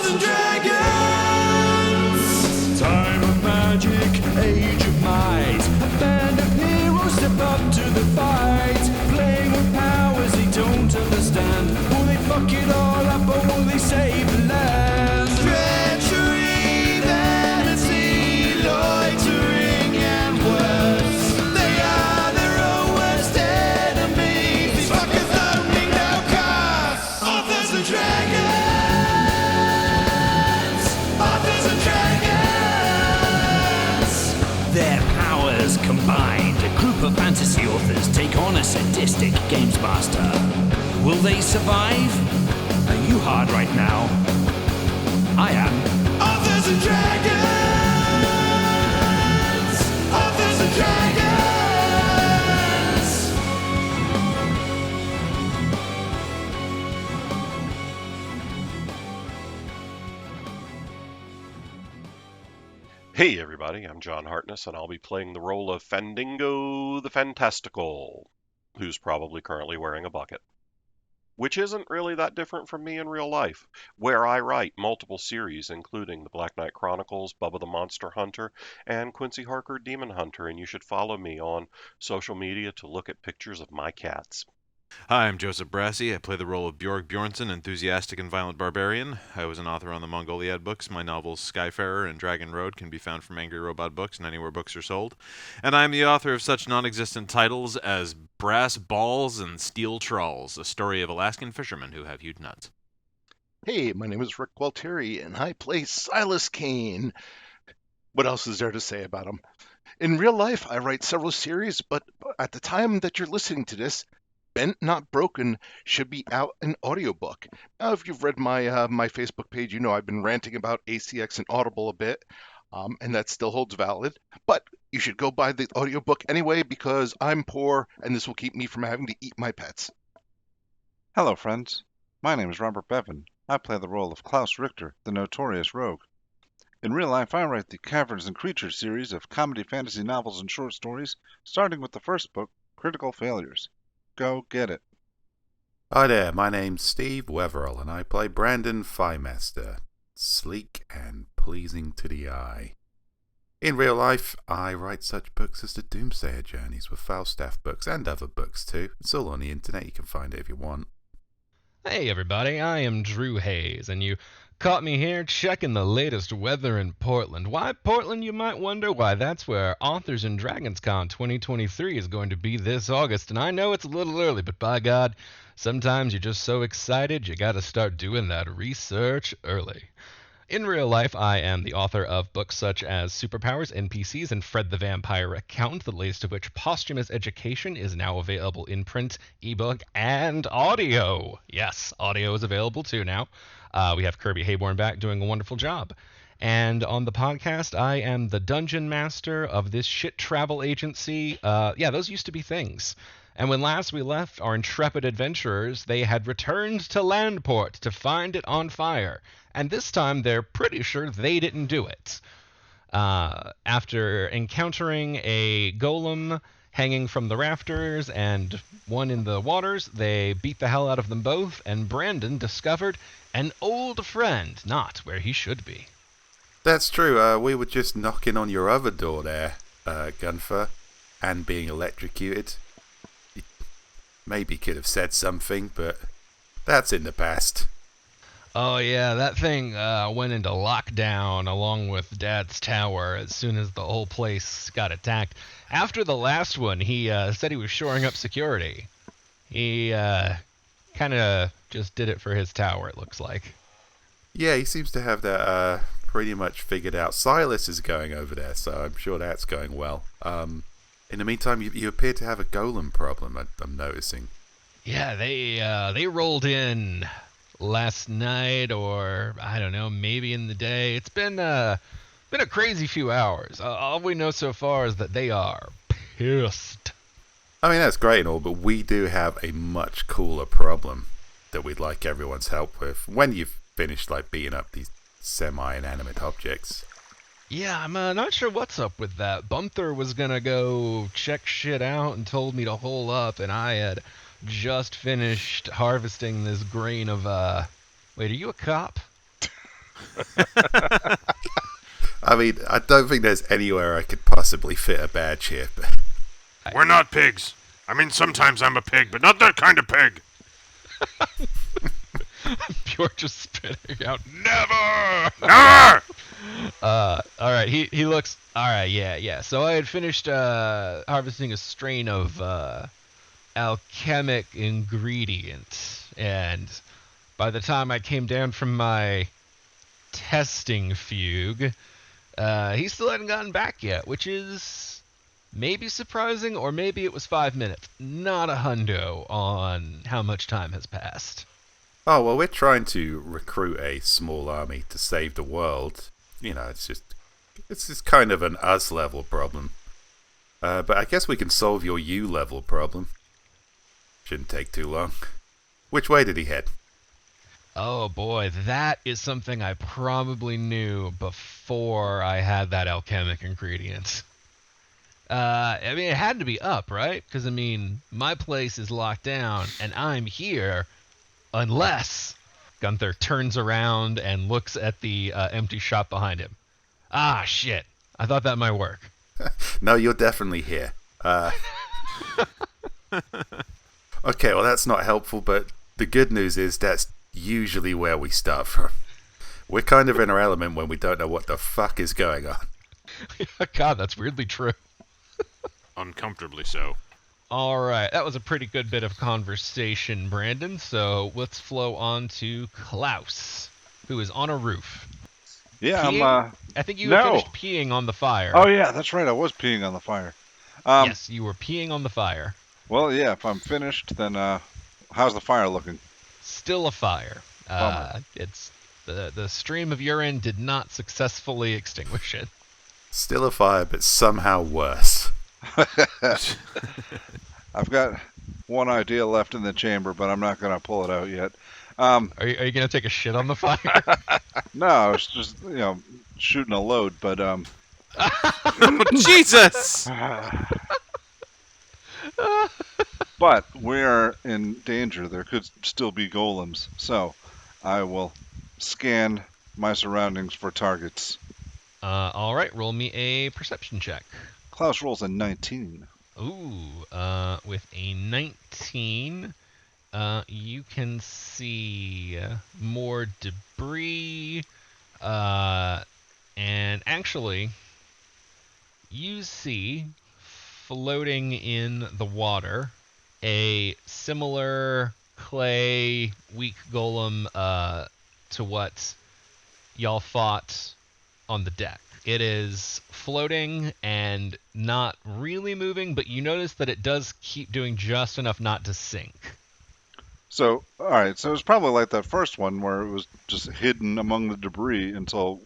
and dragons. Time of magic, age of might. A band of heroes step up to the fight. Playing with powers they don't understand. Will they fuck it all up or will they save the land? Treachery, vanity, loitering and worse. They are their own worst enemies. These fuckers don't need no cause. Authors and dragons. Authors and dragons. Their powers combined, a group of fantasy authors take on a sadistic games master. Will they survive? Are you hard right now? I am. Authors and dragons. Authors and dragons. Hey everybody, I'm John Hartness, and I'll be playing the role of Fandango the Fantastical, who's probably currently wearing a bucket. Which isn't really that different from me in real life, where I write multiple series, including the Black Knight Chronicles, Bubba the Monster Hunter, and Quincy Harker Demon Hunter, and you should follow me on social media to look at pictures of my cats. Hi, I'm Joseph Brassi. I play the role of Bjorg Bjornsson, enthusiastic and violent barbarian. I was an author on the Mongoliad books. My novels Skyfarer and Dragon Road can be found from Angry Robot Books and anywhere books are sold. And I am the author of such non-existent titles as Brass Balls and Steel Trawls, a story of Alaskan fishermen who have huge nuts. Hey, my name is Rick Gualtieri, and I play Silas Kane. What else is there to say about him? In real life, I write several series, but at the time that you're listening to this, Bent Not Broken should be out in audiobook. Now, if you've read my my Facebook page, you know I've been ranting about ACX and Audible a bit, and that still holds valid. But you should go buy the audiobook anyway because I'm poor, and this will keep me from having to eat my pets. Hello, friends. My name is Robert Bevan. I play the role of Klaus Richter, the notorious rogue. In real life, I write the Caverns and Creatures series of comedy fantasy novels and short stories, starting with the first book, Critical Failures. Go get it. Hi there, my name's Steve Wetherill, and I play Brandon Fymaster, sleek and pleasing to the eye. In real life, I write such books as the Doomsayer Journeys with Falstaff books and other books too. It's all on the internet, you can find it if you want. Hey everybody, I am Drew Hayes, and you caught me here checking the latest weather in Portland. Why Portland, you might wonder? Why, that's where Authors and Dragons Con 2023 is going to be this August, and I know it's a little early, but by God, sometimes you're just so excited you gotta start doing that research early. In real life, I am the author of books such as Superpowers, NPCs, and Fred the Vampire Accountant, the latest of which, Posthumous Education, is now available in print, ebook, and audio. Yes, audio is available too now. We have Kirby Hayborn back doing a wonderful job. And on the podcast, I am the dungeon master of this shit travel agency. Yeah, those used to be things. And when last we left our intrepid adventurers, they had returned to Landport to find it on fire. And this time, they're pretty sure they didn't do it. After encountering a golem hanging from the rafters and one in the waters, they beat the hell out of them both, and Brandon discovered an old friend not where he should be. That's true, we were just knocking on your other door there, Gunfer, and being electrocuted. You maybe could have said something, but that's in the past. Oh yeah, that thing went into lockdown along with Dad's tower as soon as the whole place got attacked. After the last one, he said he was shoring up security. He kind of just did it for his tower, it looks like. Yeah, he seems to have that pretty much figured out. Silas is going over there, so I'm sure that's going well. In the meantime, you appear to have a golem problem, I'm noticing. Yeah, they rolled in last night, or I don't know, maybe in the day. It's been a crazy few hours. All we know so far is that they are pissed. I mean, that's great and all, but we do have a much cooler problem that we'd like everyone's help with when you've finished beating up these semi-inanimate objects. Yeah, I'm not sure what's up with that. Bumther was gonna go check shit out and told me to hole up, and I had just finished harvesting this grain of, wait, are you a cop? I mean, I don't think there's anywhere I could possibly fit a badge here. But We're not pigs. I mean, sometimes I'm a pig, but not that kind of pig. Bjork just spitting out, never! Never! Alright, he looks, alright, yeah. So I had finished harvesting a strain of alchemic ingredient, and by the time I came down from my testing fugue, he still hadn't gotten back yet, which is maybe surprising, or maybe it was 5 minutes. Not a hundo on how much time has passed. oh well, we're trying to recruit a small army to save the world. You know, it's just kind of an us level problem. But I guess we can solve your you level problem. Shouldn't take too long. Which way did he head? Oh boy, that is something I probably knew before I had that alchemic ingredient. I mean, it had to be up, right? Because, I mean, my place is locked down, and I'm here unless Gunther turns around and looks at the empty shop behind him. Ah, shit. I thought that might work. No, you're definitely here. Okay, well that's not helpful, but the good news is that's usually where we start from. We're kind of in our element when we don't know what the fuck is going on. God, that's weirdly true. Uncomfortably so. All right, that was a pretty good bit of conversation, Brandon. So let's flow on to Klaus, who is on a roof. Yeah, Peeing? I think you no. finished peeing on the fire. Oh yeah, that's right. I was peeing on the fire. Yes, you were peeing on the fire. Well, yeah. If I'm finished, then how's the fire looking? Still a fire. Bummer. It's the stream of urine did not successfully extinguish it. Still a fire, but somehow worse. I've got one idea left in the chamber, but I'm not going to pull it out yet. Are you gonna take a shit on the fire? No, I was just shooting a load, but Jesus! but we're in danger. There could still be golems, so I will scan my surroundings for targets. All right, roll me a perception check. Klaus rolls a 19. Ooh, with a 19, you can see more debris, and actually, you see floating in the water a similar clay weak golem to what y'all fought on the deck. It is floating and not really moving, but you notice that it does keep doing just enough not to sink. So, all right. So it's probably like that first one where it was just hidden among the debris until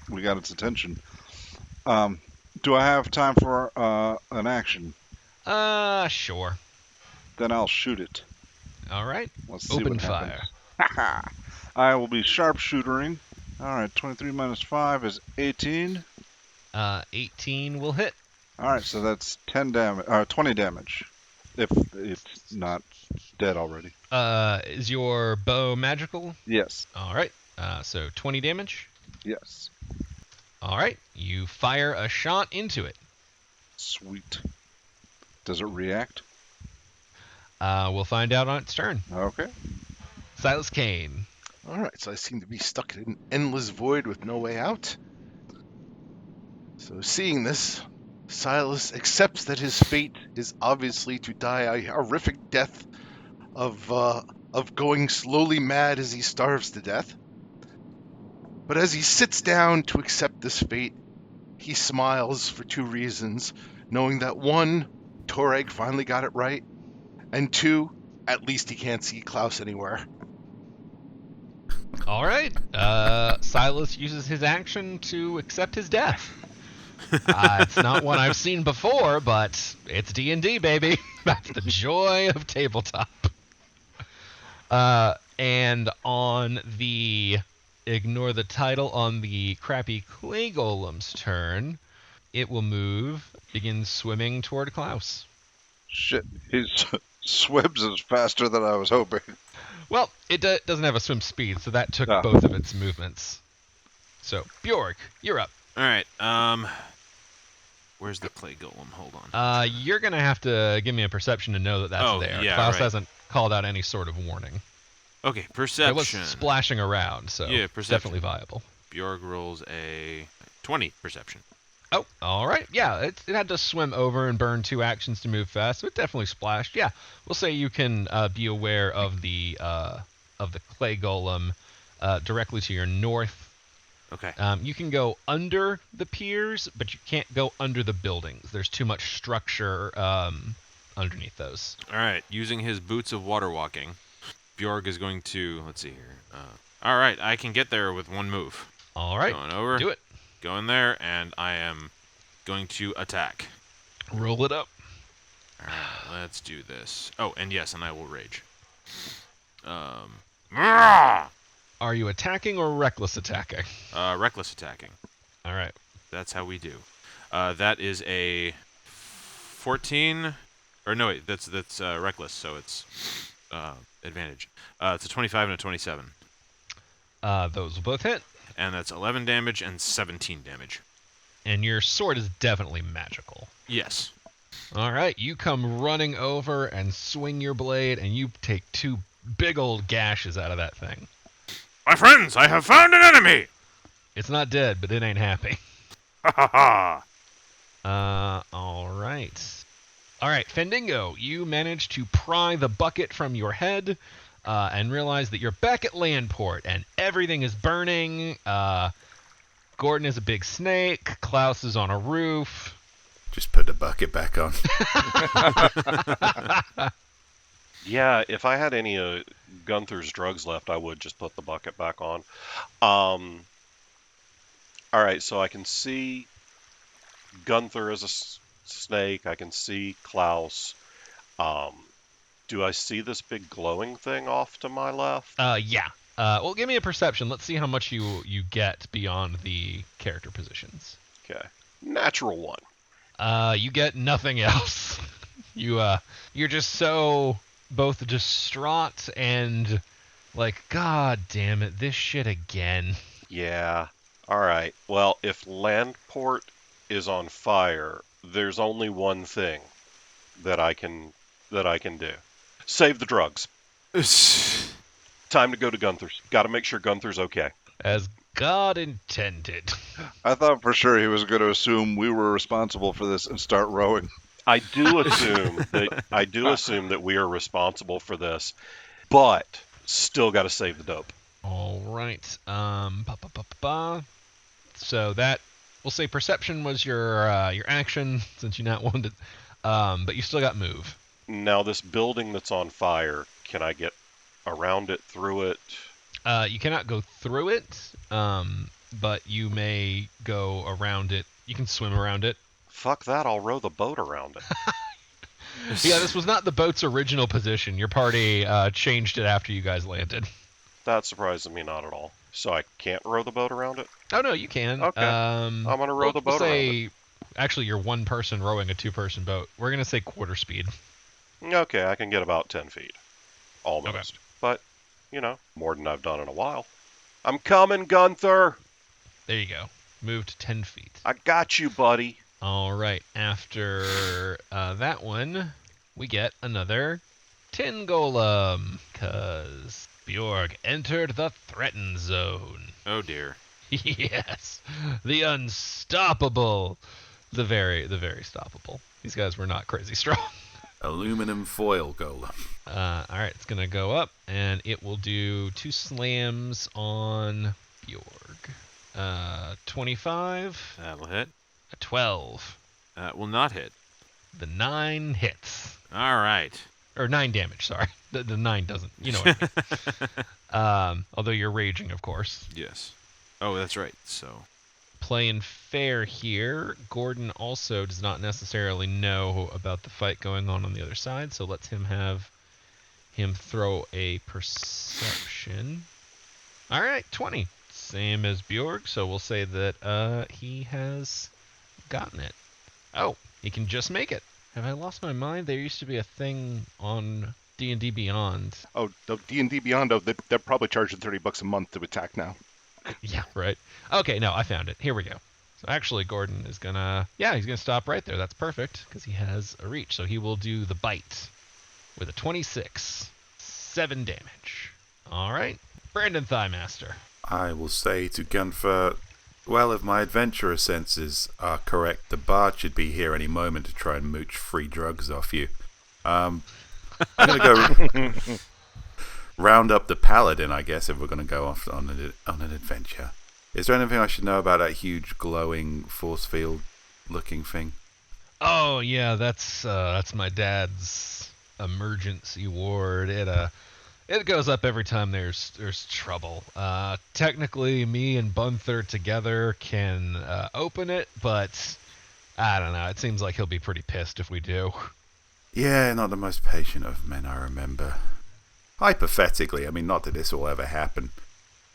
we got its attention. Do I have time for an action? Sure. Then I'll shoot it. All right. Let's see Open what fire. happens. I will be sharpshootering. All right, 23 minus 5 is 18. 18 will hit. All right, so that's 20 damage. If it's not dead already. Is your bow magical? Yes. All right. So 20 damage. Yes. All right. You fire a shot into it. Sweet. Does it react? We'll find out on its turn. Okay. Silas Kane. Alright, so I seem to be stuck in an endless void with no way out. So seeing this, Silas accepts that his fate is obviously to die a horrific death of going slowly mad as he starves to death. But as he sits down to accept this fate, he smiles for two reasons, knowing that one, Toreg finally got it right, and two, at least he can't see Klaus anywhere. All right. Silas uses his action to accept his death. It's not one I've seen before, but it's D&D, baby. That's the joy of tabletop. And on the ignore the title on the crappy clay golem's turn, it will move, begin swimming toward Klaus. Shit, he swims is faster than I was hoping. Well, it doesn't have a swim speed, so that took Ah. both of its movements. So, Bjorg, you're up. All right. Where's the clay golem? Hold on. You're going to have to give me a perception to know that that's Oh, there. yeah, Klaus right. hasn't called out any sort of warning. Okay, It perception. was splashing around, so Yeah, it's perception. definitely viable. Bjorg rolls a 20 perception. Oh, all right. Yeah, it had to swim over and burn 2 actions to move fast, so it definitely splashed. Yeah, we'll say you can be aware of the clay golem directly to your north. Okay. You can go under the piers, but you can't go under the buildings. There's too much structure underneath those. All right. Using his boots of water walking, Bjorg is going to, let's see here. All right, I can get there with one move. All right, Going over. do it. Go in there, and I am going to attack. Roll it up. All right, let's do this. Oh, and yes, and I will rage. Are you attacking or reckless attacking? Reckless attacking. All right. That's how we do. That is a 14. Or no, wait, that's reckless, so it's advantage. It's a 25 and a 27. Those will both hit. And that's 11 damage and 17 damage. And your sword is definitely magical. Yes. All right, you come running over and swing your blade, and you take 2 big old gashes out of that thing. My friends, I have found an enemy! It's not dead, but it ain't happy. Ha ha ha! All right. All right, Fendingo, you manage to pry the bucket from your head and realize that you're back at Landport, and everything is burning. Gordon is a big snake. Klaus is on a roof. Just put the bucket back on. Yeah, if I had any Gunther's drugs left, I would just put the bucket back on. All right, so I can see Gunther as a snake. I can see Klaus. Do I see this big glowing thing off to my left? Yeah. Well, give me a perception. Let's see how much you get beyond the character positions. Okay. Natural 1. You get nothing else. You're just so both distraught and like, God damn it, this shit again. Yeah. All right. Well, if Landport is on fire, there's only one thing that I can do. Save the drugs. Time to go to Gunther's. Got to make sure Gunther's okay. As God intended. I thought for sure he was going to assume we were responsible for this and start rowing. I do assume that we are responsible for this, but still got to save the dope. All right. So that, we'll say perception was your action since you not wanted, but you still got move. Now this building that's on fire, can I get around it, through it? You cannot go through it, but you may go around it. You can swim around it. Fuck that, I'll row the boat around it. Yeah, this was not the boat's original position. Your party changed it after you guys landed. That surprises me not at all. So I can't row the boat around it? Oh, no, you can. Okay. I'm going to row the boat around it. Actually, you're one person rowing a 2-person boat. We're going to say quarter speed. Okay, I can get about 10 feet. Almost. Okay. But, more than I've done in a while. I'm coming, Gunther! There you go. Moved 10 feet. I got you, buddy. All right. After that one, we get another tin golem, because Bjorg entered the threatened zone. Oh dear. Yes, the unstoppable, the very stoppable. These guys were not crazy strong. Aluminum foil golem. All right, it's gonna go up, and it will do 2 slams on Bjorg. 25. That'll hit. A 12. That will not hit. The 9 hits. All right. Or 9 damage, sorry. The 9 doesn't. You know what I mean. Although you're raging, of course. Yes. Oh, that's right. So. Playing fair here. Gordon also does not necessarily know about the fight going on the other side, so let's him throw a perception. All right, 20. Same as Bjorg, so we'll say that he has gotten it. Oh, he can just make it. Have I lost my mind? There used to be a thing on D&D Beyond. Oh, the D&D Beyond, they're probably charging $30 a month to attack now. Yeah, right. Okay, no, I found it. Here we go. So actually, Gordon is gonna, yeah, he's gonna stop right there. That's perfect because he has a reach. So he will do the bite with a 26, 7 damage. All right, Brandon Thighmaster. I will say to Gunther, well, if my adventurer senses are correct, the bard should be here any moment to try and mooch free drugs off you. I'm going to go round up the paladin, I guess, if we're going to go off on an adventure. Is there anything I should know about that huge glowing force field looking thing? Oh yeah, that's my dad's emergency ward. It goes up every time there's trouble. Technically, me and Bunther together can open it, but I don't know. It seems like he'll be pretty pissed if we do. Yeah, not the most patient of men I remember. Hypothetically, I mean, not that this will ever happen.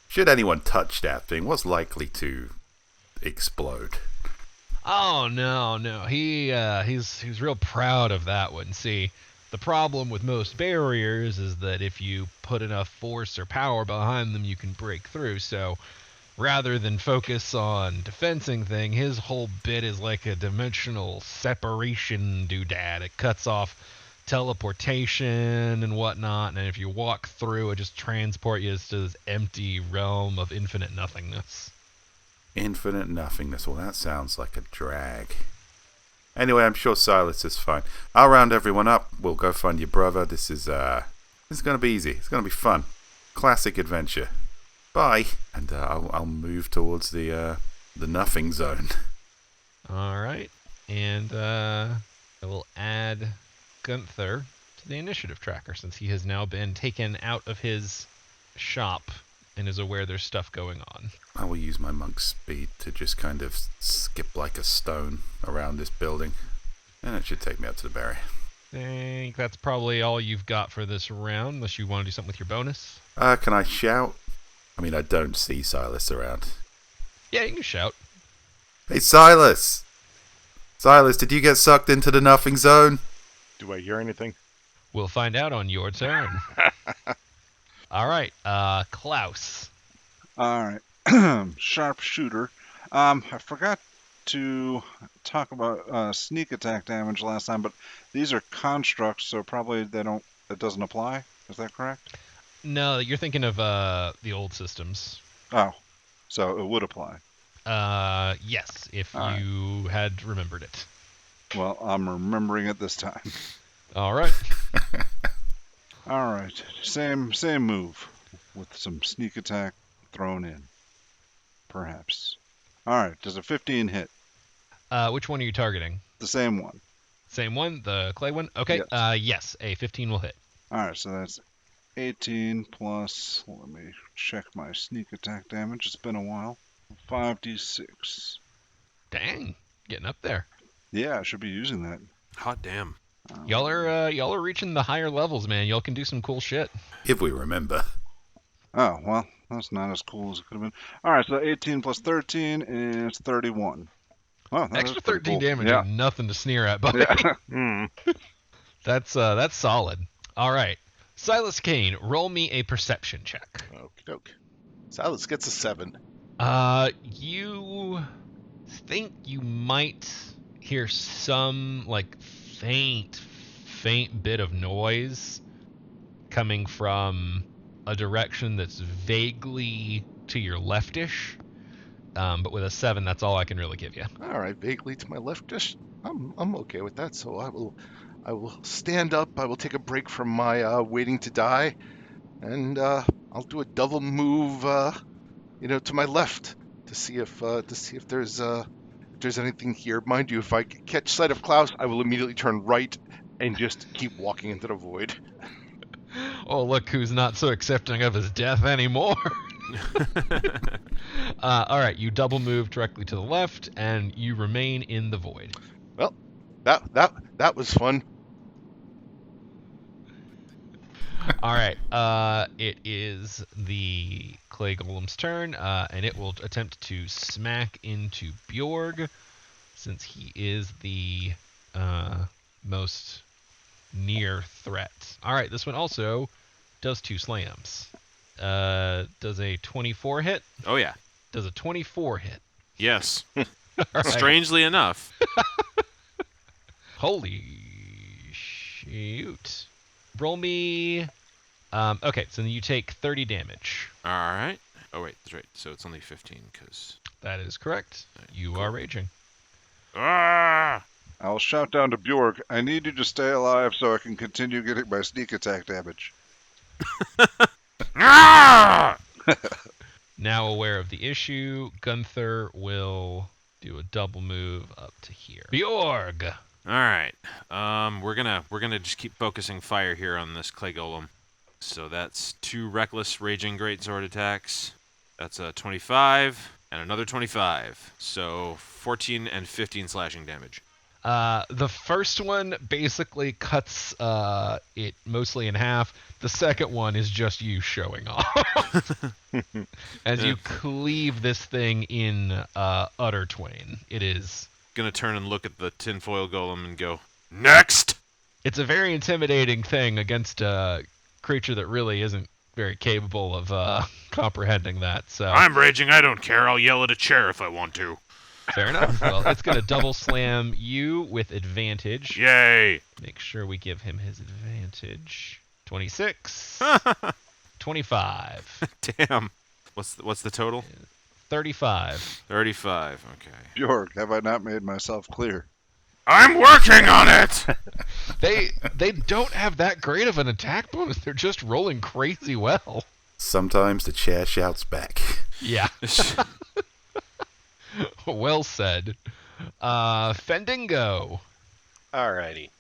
Should anyone touch that thing, what's likely to explode? Oh no. He's real proud of that one. See, the problem with most barriers is that if you put enough force or power behind them, you can break through. So rather than focus on defensing thing, his whole bit is like a dimensional separation doodad. It cuts off teleportation and whatnot, and if you walk through, it just transport you to this empty realm of infinite nothingness. Infinite nothingness. Well, that sounds like a drag. Anyway, I'm sure Silas is fine. I'll round everyone up. We'll go find your brother. This is going to be easy. It's going to be fun. Classic adventure. Bye. And I'll move towards the nothing zone. All right, and I will add Gunther to the initiative tracker since he has now been taken out of his shop and is aware there's stuff going on. I will use my monk's speed to just kind of skip like a stone around this building. And it should take me up to the barrier. I think that's probably all you've got for this round, unless you want to do something with your bonus. Can I shout? I mean, I don't see Silas around. Yeah, you can shout. Hey, Silas! Silas, did you get sucked into the nothing zone? Do I hear anything? We'll find out on your turn. All right, Klaus. All right. Sharpshooter. I forgot to talk about sneak attack damage last time, but these are constructs, so probably it doesn't apply. Is that correct? No, you're thinking of the old systems. Oh, so it would apply. Yes, if All you had remembered it. Well, I'm remembering it this time. All right. All right. Same move with some sneak attack thrown in. Perhaps. All right. Does a 15 hit? Which one are you targeting? The same one. Same one, the clay one? Okay, Yes. yes, a 15 will hit. All right. So that's 18 plus, let me check my sneak attack damage. It's been a while. 5d6. Dang, getting up there. Yeah, I should be using that. Hot damn. Y'all are reaching the higher levels, man. Y'all can do some cool shit. If we remember. Oh, well, that's not as cool as it could have been. All right, so 18 plus 13 is 31. Well, that Extra is pretty 13 cool. damage Yeah. is nothing to sneer at, buddy. Yeah. That's solid. All right, Silas Kane, roll me a perception check. Okie doke. Silas gets a 7. You think you might hear some like faint bit of noise coming from a direction that's vaguely to your leftish, but with a 7, that's all I can really give you. All right, vaguely to my left. Just I'm okay with that. So I will stand up. I will take a break from my waiting to die, and I'll do a double move, to my left to see if there's anything here. Mind you, if I catch sight of Klaus, I will immediately turn right and just keep walking into the void. Oh, look who's not so accepting of his death anymore. All right, you double move directly to the left, and you remain in the void. Well, that was fun. All right, it is the clay golem's turn, and it will attempt to smack into Bjorg, since he is the most near threat. All right, this one also does 2 slams. Does a 24 hit? Oh, yeah. Does a 24 hit? Yes. All right. Strangely enough. Holy shoot. Roll me... okay, so then you take 30 damage. All right. Oh, wait, that's right. So it's only 15, because... That is correct. You are raging. Ah! I'll shout down to Bjorg, I need you to stay alive so I can continue getting my sneak attack damage. Ah! Now aware of the issue, Gunther will do a double move up to here. Bjorg! All right. We're gonna just keep focusing fire here on this clay golem. So that's 2 reckless raging greatsword attacks. That's a 25 and another 25. So 14 and 15 slashing damage. The first one basically cuts it mostly in half. The second one is just you showing off. As you cleave this thing in utter twain. It is... Gonna turn and look at the tinfoil golem and go, next! It's a very intimidating thing against a creature that really isn't very capable of comprehending that. So I'm raging, I don't care. I'll yell at a chair if I want to. fair enough. Well, it's going to double slam you with advantage. Yay! Make sure we give him his advantage. 26. 25. Damn. What's the total? 35. 35. Okay. Bjorg, have I not made myself clear? I'm working on it! They don't have that great of an attack bonus. They're just rolling crazy well. Sometimes the chair shouts back. Yeah. Well said. Fendingo. Alrighty.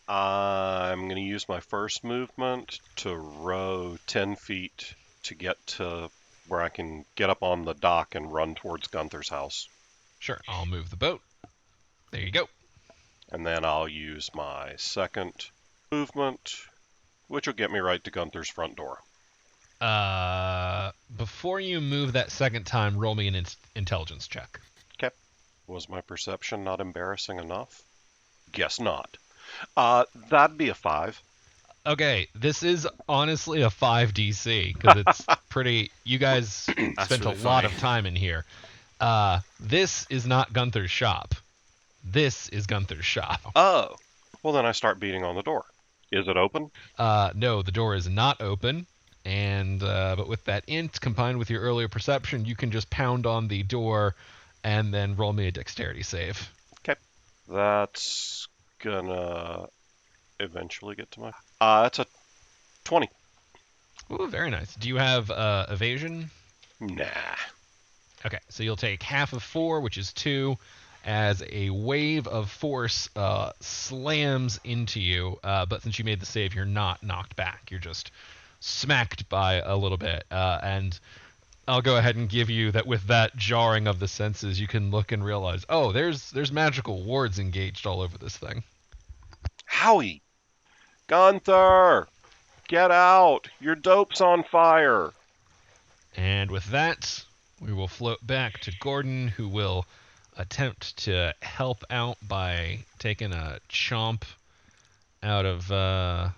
I'm going to use my first movement to row 10 feet to get to where I can get up on the dock and run towards Gunther's house. Sure, I'll move the boat. There you go. And then I'll use my second movement, which will get me right to Gunther's front door. Before you move that second time, roll me an intelligence check. Okay. Was my perception not embarrassing enough? Guess not. That'd be a 5. Okay, this is honestly a 5 DC, because it's pretty... You guys spent really a lot funny. of time in here. This is not Gunther's shop. This is Gunther's shop. Oh. Well, then I start beating on the door. Is it open? No, the door is not open. And but with that int combined with your earlier perception, you can just pound on the door and then roll me a dexterity save. Okay. That's gonna eventually get to my... that's a 20. Ooh, very nice. Do you have evasion? Nah. Okay, so you'll take half of 4, which is 2, as a wave of force slams into you. But since you made the save, you're not knocked back. You're just smacked by a little bit. And I'll go ahead and give you that with that jarring of the senses, you can look and realize, oh, there's magical wards engaged all over this thing. Howie! Gunther! Get out! Your dope's on fire! And with that, we will float back to Gordon, who will attempt to help out by taking a chomp out of the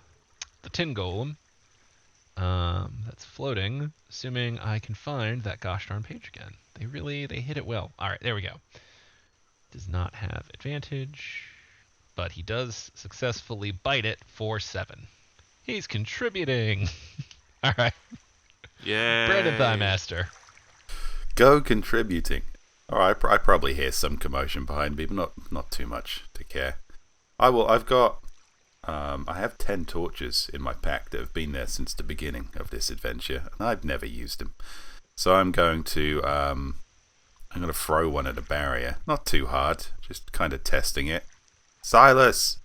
tin golem that's floating, assuming I can find that gosh darn page again. They hit it well. All right, there we go. Does not have advantage, but he does successfully bite it for 7. He's contributing. All right, Yay! Brandon Thighmaster. Go contributing. Alright, I probably hear some commotion behind me, but not too much to care. I've got I have 10 torches in my pack that have been there since the beginning of this adventure, and I've never used them. So I'm going to throw one at a barrier. Not too hard, just kind of testing it. Silas,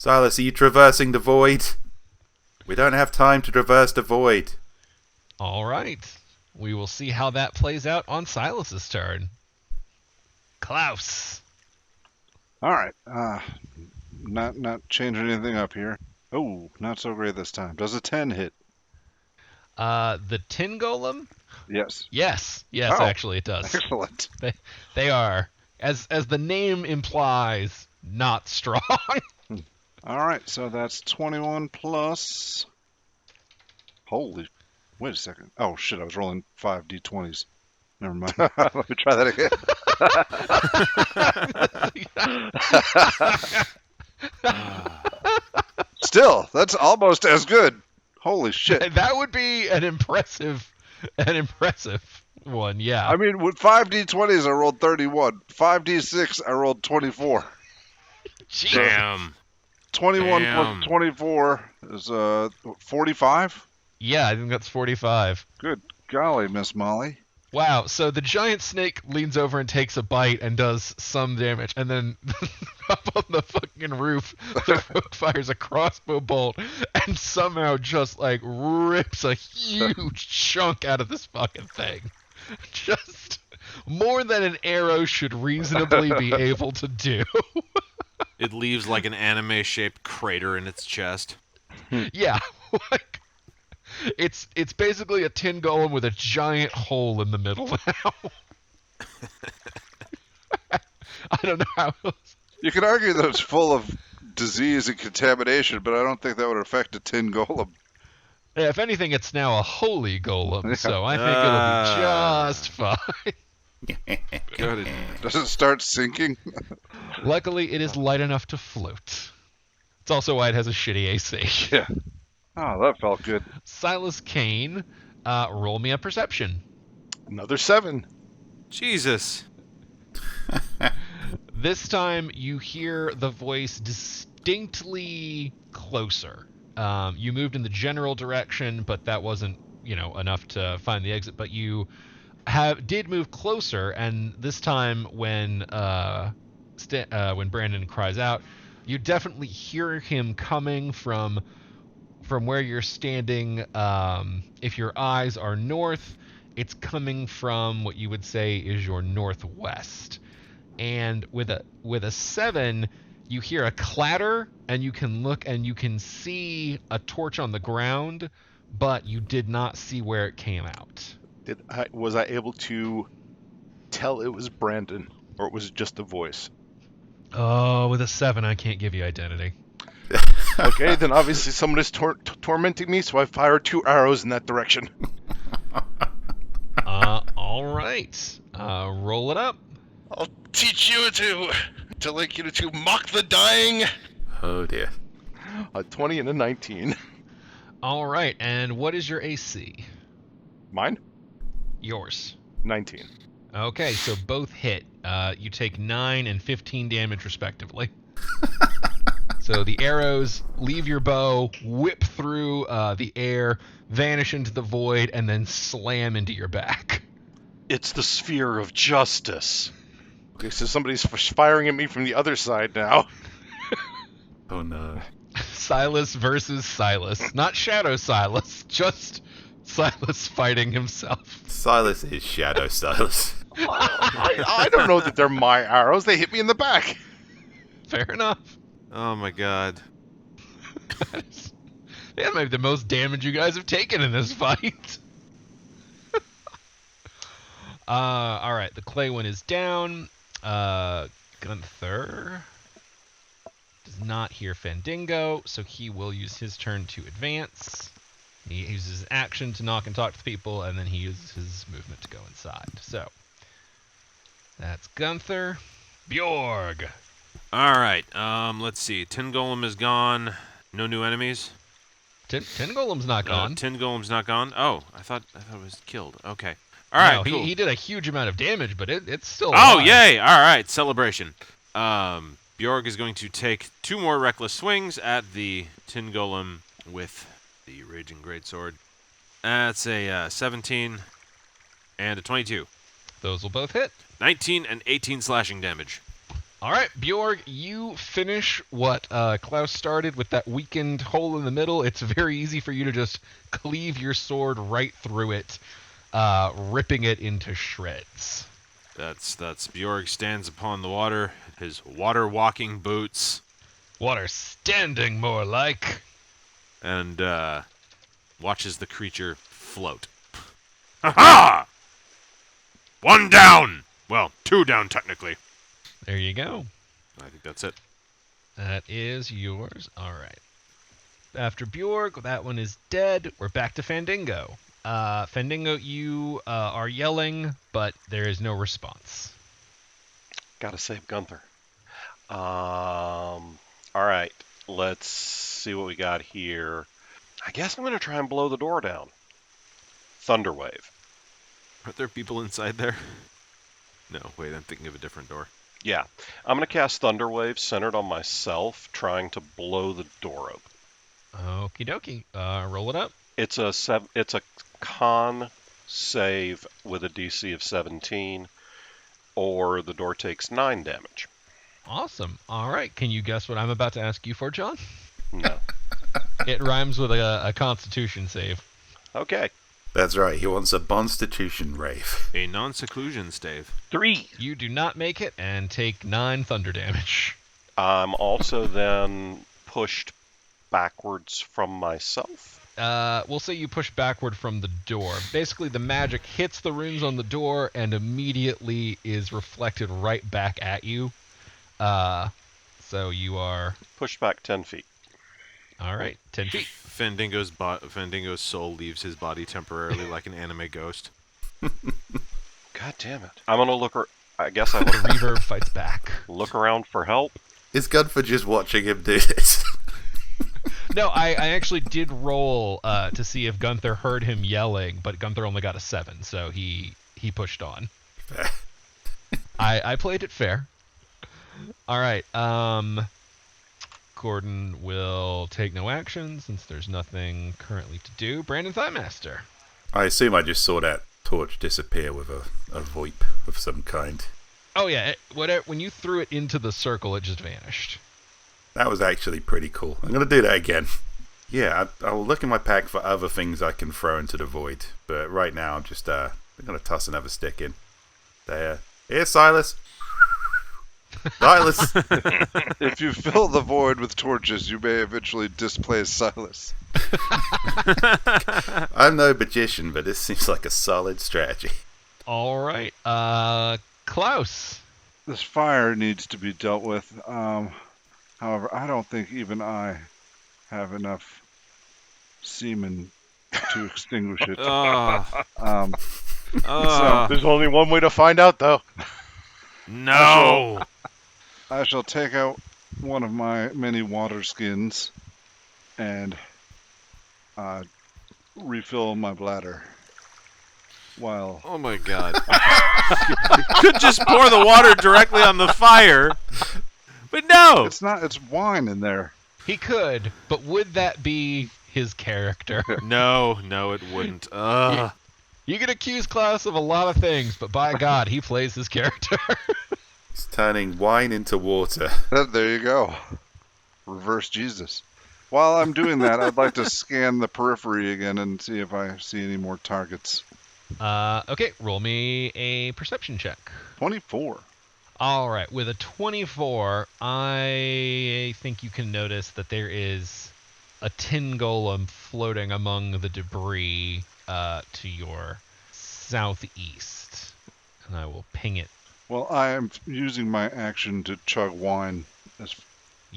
are you traversing the void? We don't have time to traverse the void. All right. We will see how that plays out on Silas's turn. Klaus. All right. Not changing anything up here. Oh, not so great this time. Does a 10 hit? The tin golem? Yes. Yes, Oh. actually it does. Excellent. They are, as the name implies, not strong. All right, so that's 21 plus. Holy. Wait a second. Oh, shit, I was rolling 5d20s. Never mind. Let me try that again. Still, that's almost as good. Holy shit. That would be an impressive one, yeah. I mean, with 5d20s, I rolled 31. 5d6, I rolled 24. Jeez. Damn. 21 Damn. plus 24 is 45. Yeah, I think that's 45. Good golly, Miss Molly. Wow, so the giant snake leans over and takes a bite and does some damage, and then up on the fucking roof, the rogue fires a crossbow bolt and somehow just, like, rips a huge chunk out of this fucking thing. Just more than an arrow should reasonably be able to do. It leaves like an anime-shaped crater in its chest. Yeah, like... It's basically a tin golem with a giant hole in the middle now. I don't know how else. You can argue that it's full of disease and contamination, but I don't think that would affect a tin golem. Yeah, if anything, it's now a holy golem, so I think it'll be just fine. God, does it start sinking? Luckily, it is light enough to float. It's also why it has a shitty AC. Yeah. Oh, that felt good. Silas Kane, roll me a perception. Another 7. Jesus. This time, you hear the voice distinctly closer. You moved in the general direction, but that wasn't, enough to find the exit. But you did move closer, and this time, when Brandon cries out, you definitely hear him coming from where you're standing. If your eyes are north, it's coming from what you would say is your northwest. And with a 7, you hear a clatter, and you can look and you can see a torch on the ground, but you did not see where it came out. Was I able to tell it was Brandon, or it was just a voice? Oh, with a 7, I can't give you identity. Okay, then obviously someone is tormenting me, so I fire 2 arrows in that direction. All right. Roll it up. I'll teach you to mock the dying. Oh dear. A 20 and a 19. All right, and what is your AC? Mine? Yours. 19. Okay, so both hit. You take 9 and 15 damage respectively. So the arrows leave your bow, whip through the air, vanish into the void, and then slam into your back. It's the sphere of justice. Okay, so somebody's firing at me from the other side now. Oh no. Silas versus Silas. Not Shadow Silas, just Silas fighting himself. Silas is Shadow Silas. I don't know that they're my arrows. They hit me in the back. Fair enough. Oh my god. That might be the most damage you guys have taken in this fight. Alright, the clay one is down. Gunther does not hear Fandingo, so he will use his turn to advance. He uses his action to knock and talk to the people, and then he uses his movement to go inside. So, that's Gunther. Bjorg! Alright, let's see. Tin Golem is gone. No new enemies? Tin Golem's not gone. Tin Golem's not gone? Oh, I thought it was killed. Okay. Alright, no, cool. he did a huge amount of damage, but it's still Oh, alive. yay! Alright, celebration. Bjorg is going to take 2 more reckless swings at the Tin Golem with the Raging Greatsword. That's a 17 and a 22. Those will both hit. 19 and 18 slashing damage. All right, Bjorg, you finish what Klaus started with that weakened hole in the middle. It's very easy for you to just cleave your sword right through it, ripping it into shreds. That's Bjorg stands upon the water, his water-walking boots. Water standing, more like. And watches the creature float. Ha-ha! 1 down! Well, 2 down, technically. There you go. I think that's it. That is yours. All right. After Bjorg, that one is dead. We're back to Fandingo. Fendingo, you are yelling, but there is no response. Gotta save Gunther. All right, let's see what we got here. I guess I'm gonna try and blow the door down. Thunderwave. Are there people inside there? No, wait, I'm thinking of a different door. Yeah, I'm gonna cast Thunderwave centered on myself, trying to blow the door open. Okie dokie. Roll it up. It's a con save with a DC of 17, or the door takes 9 damage. Awesome. All right. Can you guess what I'm about to ask you for, John? No. It rhymes with a Constitution save. Okay. That's right, he wants a Bonstitution rave. A non-seclusion stave. 3. You do not make it and take 9 thunder damage. I'm also then pushed backwards from myself. We'll say you push backward from the door. Basically, the magic hits the runes on the door and immediately is reflected right back at you. So you are... Pushed back 10 feet. All right, 10 feet. Fendingo's soul leaves his body temporarily like an anime ghost. God damn it. I'm gonna look... I guess I The look, reverb fights back. look around for help. Is Gunford just watching him do this? No, I actually did roll to see if Gunther heard him yelling, but Gunther only got a 7, so he pushed on. I played it fair. All right. Gordon will take no action since there's nothing currently to do. Brandon Thighmaster. I assume I just saw that torch disappear with a VoIP of some kind. Oh yeah, when you threw it into the circle, it just vanished. That was actually pretty cool. I'm going to do that again. Yeah, I'll look in my pack for other things I can throw into the void. But right now, I'm just I'm going to toss another stick in. There. Here, Silas. Silas. If you fill the void with torches, you may eventually displace Silas. I'm no magician, but this seems like a solid strategy. All right. Klaus. This fire needs to be dealt with. However, I don't think even I have enough semen to extinguish it. There's only one way to find out, though. No! I shall take out one of my many water skins and refill my bladder. While Oh my god. Could just pour the water directly on the fire. But no! it's wine in there. He could, but would that be his character? No, it wouldn't. You can accuse Klaus of a lot of things, but by God, he plays his character. He's turning wine into water. There you go. Reverse Jesus. While I'm doing that, I'd like to scan the periphery again and see if I see any more targets. Okay, roll me a perception check. 24. All right, with a 24, I think you can notice that there is a tin golem floating among the debris to your southeast, and I will ping it. Well, I am using my action to chug wine as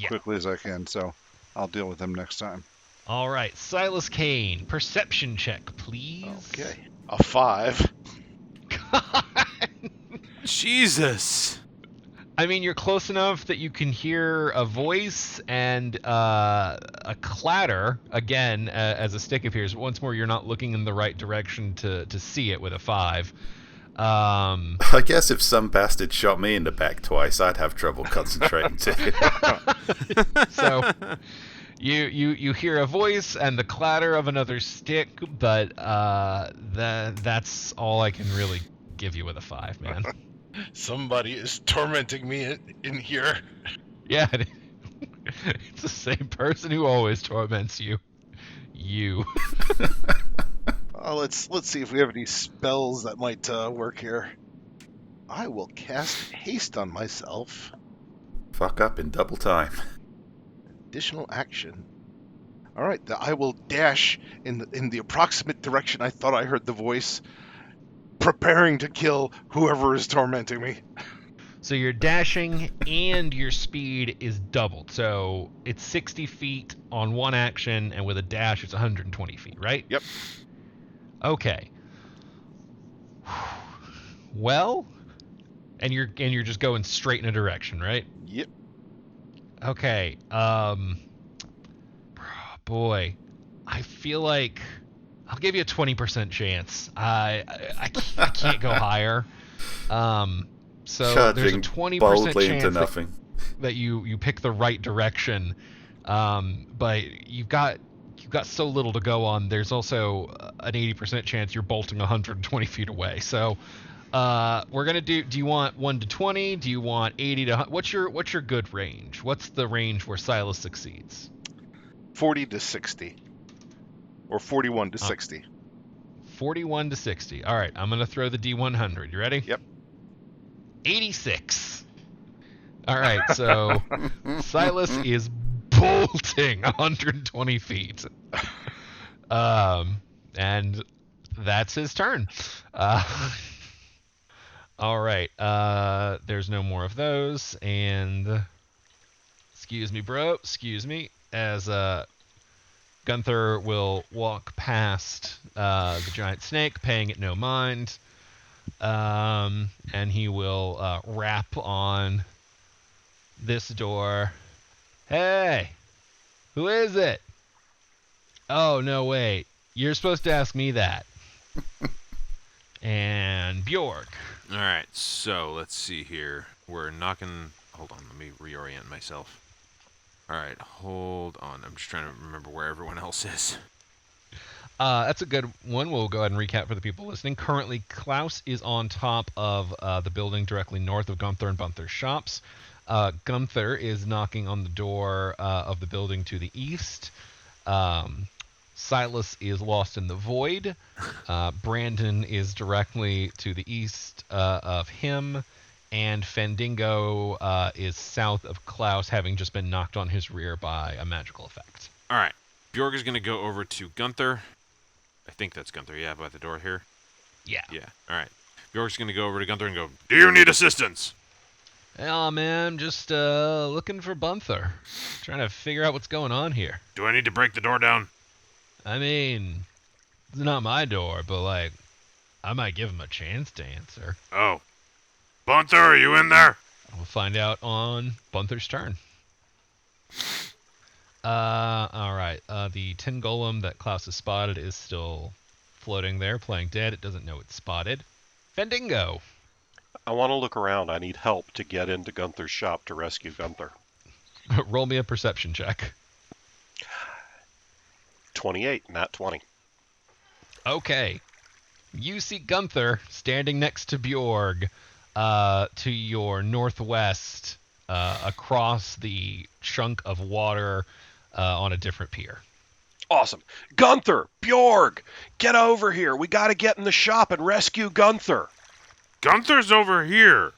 quickly as I can, so I'll deal with him next time. All right, Silas Kane, perception check, please. Okay. A 5. God. Jesus! I mean, you're close enough that you can hear a voice and a clatter, again, as a stick appears. Once more, you're not looking in the right direction to see it with a 5. I guess if some bastard shot me in the back twice, I'd have trouble concentrating too. So, you hear a voice and the clatter of another stick, but that's all I can really give you with a 5, man. Somebody is tormenting me in here. Yeah, it's the same person who always torments you. You. Let's see if we have any spells that might work here. I will cast haste on myself. Fuck up in double time. Additional action. All right, I will dash in the approximate direction I thought I heard the voice, preparing to kill whoever is tormenting me. So your dashing and your speed is doubled. So it's 60 feet on one action, and with a dash, it's 120 feet, right? Yep. Okay. Well, and you're just going straight in a direction, right? Yep. Okay. Boy, I feel like I'll give you a 20% chance. I can't go higher. So there's a Charging 20% boldly into chance nothing. that you pick the right direction. But you've got so little to go on. There's also an 80% chance you're bolting 120 feet away. So we're gonna do you want 1 to 20? Do you want 80 to what's your good range? What's the range where Silas succeeds? 40 to 60. Or 41 to 60. 41 to 60. All right, I'm gonna throw the D100. You ready? Yep. 86. All right, so Silas is bolting 120 feet. And that's his turn. All right, there's no more of those, and excuse me, bro, excuse me, as Gunther will walk past the giant snake, paying it no mind, and he will rap on this door. Hey, who is it? Oh, no, wait. You're supposed to ask me that. And Bjorg. All right, so let's see here. We're knocking. Hold on, let me reorient myself. All right, hold on. I'm just trying to remember where everyone else is. That's a good one. We'll go ahead and recap for the people listening. Currently, Klaus is on top of the building directly north of Gunther and Bunther's shops. Gunther is knocking on the door of the building to the east. Silas is lost in the void. Brandon is directly to the east of him. And Fendingo is south of Klaus, having just been knocked on his rear by a magical effect. All right, Bjorg is going to go over to Gunther. I think that's Gunther, yeah, by the door here. Yeah. Yeah, all right. Bjorg's going to go over to Gunther and go, "Do you need assistance?" Oh, man, just looking for Bunther. Trying to figure out what's going on here. "Do I need to break the door down?" I mean, it's not my door, but, like, I might give him a chance to answer. "Oh. Bunther, are you in there?" We'll find out on Bunther's turn. All right. The tin golem that Klaus has spotted is still floating there, playing dead. It doesn't know it's spotted. Fendingo. I want to look around. I need help to get into Gunther's shop to rescue Gunther. Roll me a perception check. 28, not 20. Okay. You see Gunther standing next to Bjorg to your northwest across the chunk of water on a different pier. Awesome. Gunther, Bjorg, get over here. We got to get in the shop and rescue Gunther. "Gunther's over here."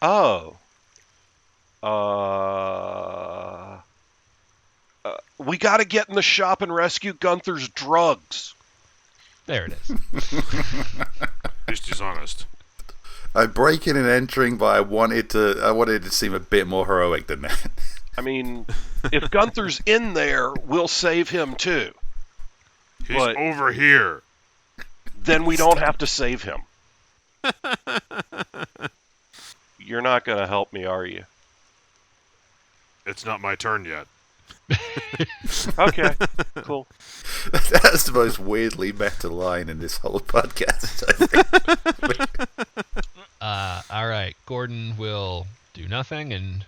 Oh. We got to get in the shop and rescue Gunther's drugs. There it is. He's dishonest. I'm breaking and entering, but I wanted it to seem a bit more heroic than that. I mean, if Gunther's in there, we'll save him too. He's But- over here. Then we don't have to save him. You're not going to help me, are you? It's not my turn yet. Okay, cool. That's the most weirdly meta line in this whole podcast, I think. All right. Gordon will do nothing and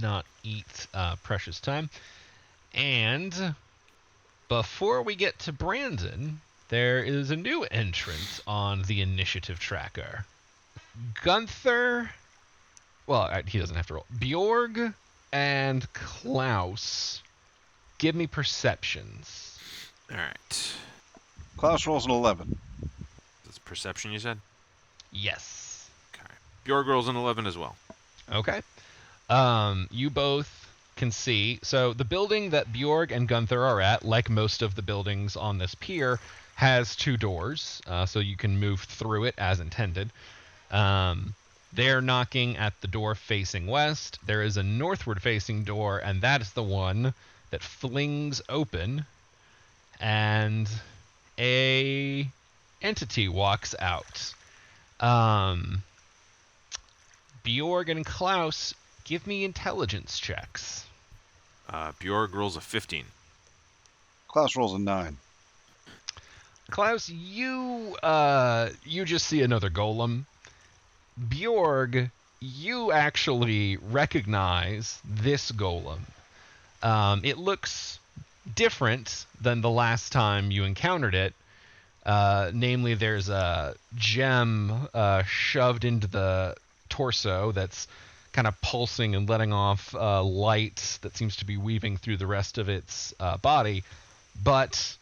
not eat precious time. And before we get to Brandon, there is a new entrant on the initiative tracker. Gunther. Well, he doesn't have to roll. Bjorg and Klaus. Give me perceptions. All right. Klaus rolls an 11. That's perception, you said? Yes. Okay. Bjorg rolls an 11 as well. Okay. You both can see. So the building that Bjorg and Gunther are at, like most of the buildings on this pier, has two doors, so you can move through it as intended. They're knocking at the door facing west. There is a northward-facing door, and that is the one that flings open. And a entity walks out. Bjorg and Klaus, give me intelligence checks. Bjorg rolls a 15. Klaus rolls a 9. Klaus, you just see another golem. Bjorg, you actually recognize this golem. It looks different than the last time you encountered it. Namely, there's a gem shoved into the torso that's kind of pulsing and letting off light that seems to be weaving through the rest of its body. But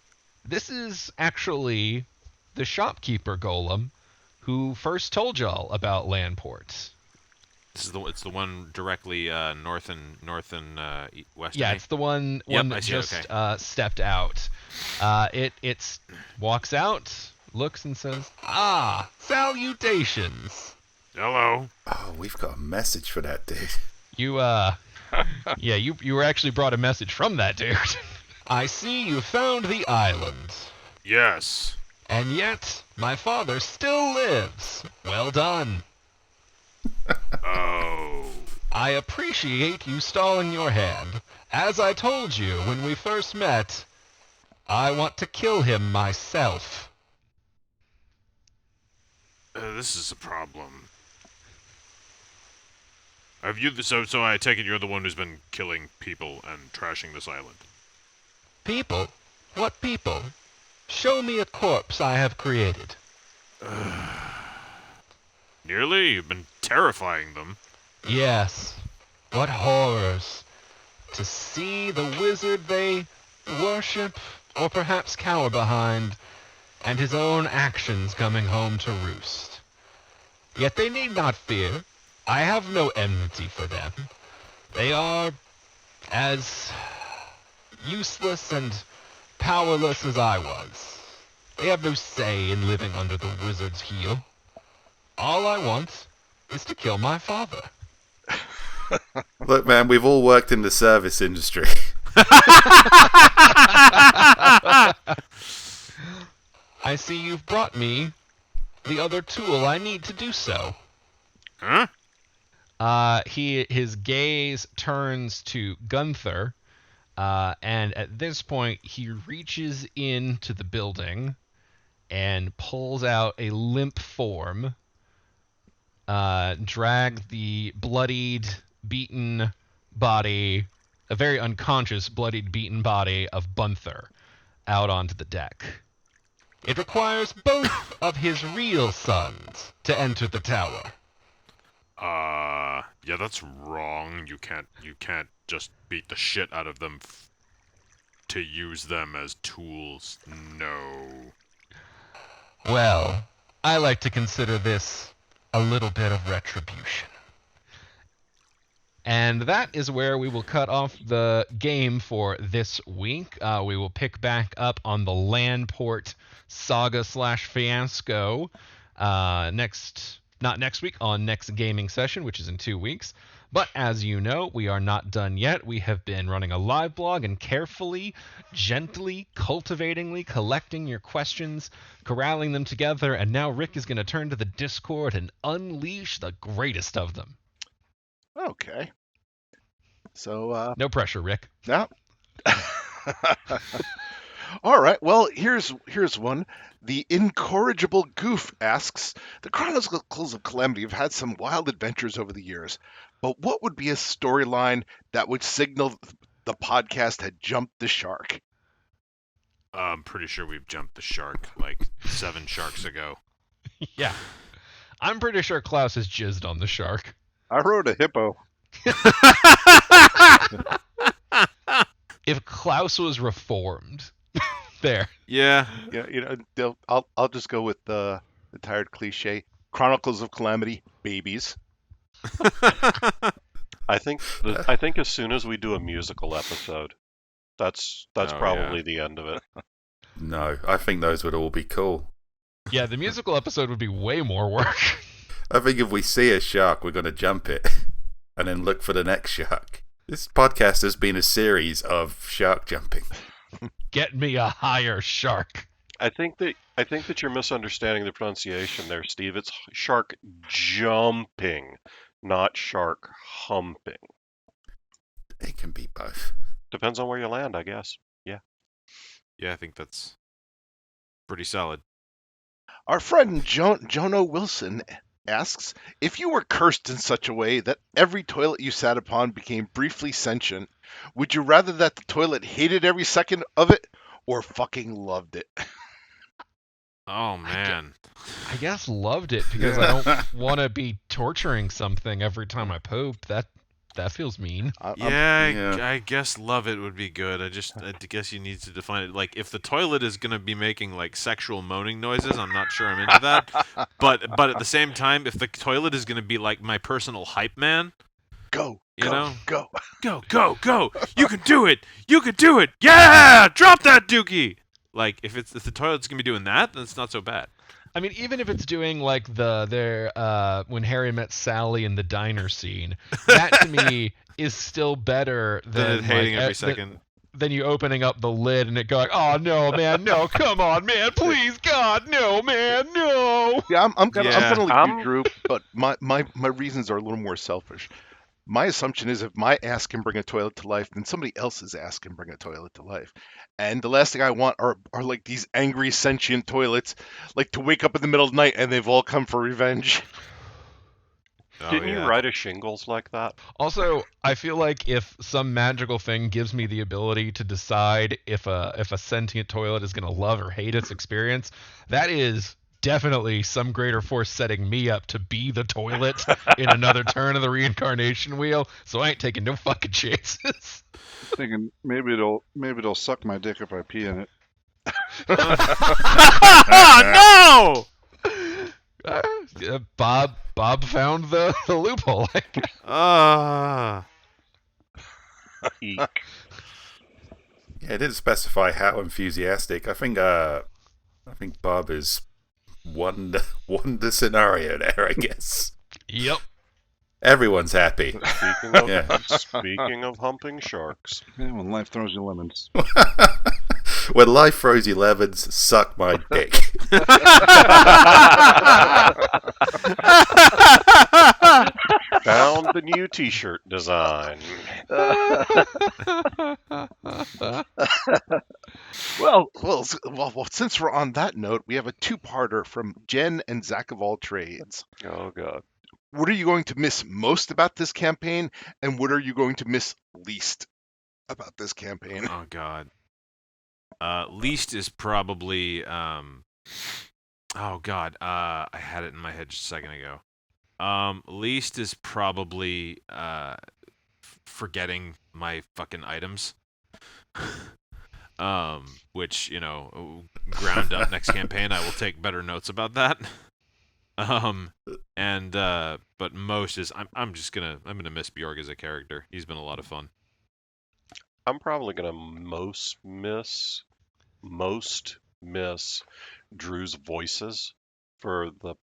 this is actually the shopkeeper golem who first told y'all about Landport. It's the one directly north and west. Yeah, of me? it's the one Yep, I that see, just okay. stepped out. It walks out, looks and says, "Ah, salutations." Hello. Oh, we've got a message for that dude. You you were actually brought a message from that dude. I see you found the island, Yes. and yet my father still lives. Well done. Oh. I appreciate you stalling your hand. As I told you when we first met, I want to kill him myself. This is a problem. Have you? So I take it you're the one who's been killing people and trashing this island. People? What people? Show me a corpse I have created. Nearly. You've been terrifying them. Yes. What horrors. To see the wizard they worship, or perhaps cower behind, and his own actions coming home to roost. Yet they need not fear. I have no enmity for them. They are as useless and powerless as I was. They have no say in living under the wizard's heel. All I want is to kill my father. Look, man, we've all worked in the service industry. I see you've brought me the other tool I need to do so. Huh? His gaze turns to Gunther, and at this point he reaches into the building and pulls out a limp form, drag the bloodied, beaten body, a very unconscious, bloodied, beaten body of Gunther out onto the deck. It requires both of his real sons to enter the tower. Yeah, that's wrong. You can't just beat the shit out of them to use them as tools. No. Well, I like to consider this a little bit of retribution. And that is where we will cut off the game for this week. We will pick back up on the Landport saga/fiasco not next week, on next gaming session, which is in 2 weeks. But as you know, we are not done yet. We have been running a live blog and carefully, gently, cultivatingly collecting your questions, corralling them together, and now Rick is going to turn to the Discord and unleash the greatest of them. Okay. So, No pressure, Rick. no. All right. Well, here's one. The incorrigible Goof asks, the Chronicles of Calamity have had some wild adventures over the years, but what would be a storyline that would signal the podcast had jumped the shark? I'm pretty sure we've jumped the shark like 7 sharks ago. Yeah. I'm pretty sure Klaus has jizzed on the shark. I rode a hippo. If Klaus was reformed. There. Yeah. Yeah, I'll just go with the tired cliche. Chronicles of Calamity, babies. I think as soon as we do a musical episode, that's probably the end of it. No, I think those would all be cool. Yeah, the musical episode would be way more work. I think if we see a shark, we're going to jump it and then look for the next shark. This podcast has been a series of shark jumping. Get me a higher shark. I think that you're misunderstanding the pronunciation there, Steve. It's shark jumping, not shark humping. It can be both. Depends on where you land, I guess. Yeah. Yeah, I think that's pretty solid. Our friend Jono Wilson asks, if you were cursed in such a way that every toilet you sat upon became briefly sentient, would you rather that the toilet hated every second of it or fucking loved it? Oh man. I guess loved it because I don't want to be torturing something every time I poop. That feels mean. Yeah, yeah. I guess love it would be good. I guess you need to define it. Like, if the toilet is gonna be making like sexual moaning noises, I'm not sure I'm into that. But at the same time, if the toilet is gonna be like my personal hype man, Go, you go, know, go. go, you can do it, yeah, drop that dookie. Like, if the toilet's gonna be doing that, then it's not so bad. I mean, even if it's doing like their when Harry met Sally in the diner scene, that to me is still better Then than it hating like, every second. than you opening up the lid and it going, oh no, man, no, come on, man, please, God, no, man, no. Yeah, I'm gonna like I'm- you, Drew, but my reasons are a little more selfish. My assumption is if my ass can bring a toilet to life, then somebody else's ass can bring a toilet to life. And the last thing I want are like these angry sentient toilets, like to wake up in the middle of the night and they've all come for revenge. Oh, Didn't you yeah. write a shingles like that? Also, I feel like if some magical thing gives me the ability to decide if a sentient toilet is gonna love or hate its experience, that is definitely some greater force setting me up to be the toilet in another turn of the reincarnation wheel. So I ain't taking no fucking chances. Thinking maybe it'll suck my dick if I pee in it. Oh Bob found the loophole. no! Eek. Yeah, it didn't specify how enthusiastic. I think Bob is one scenario there, I guess. Yep. Everyone's happy. Speaking of humping sharks, Yeah, when life throws you lemons. When life throws you lemons, suck my dick. found the new T-shirt design. Well, since we're on that note, we have a two-parter from Jen and Zach of all trades. Oh god. What are you going to miss most about this campaign, and what are you going to miss least about this campaign? Oh god. Least is probably oh god. I had it in my head just a second ago. Least is probably forgetting my fucking items. Which, ground up next campaign I will take better notes about that. But most is I'm gonna miss Bjorg as a character. He's been a lot of fun. I'm probably gonna most miss Drew's voices for the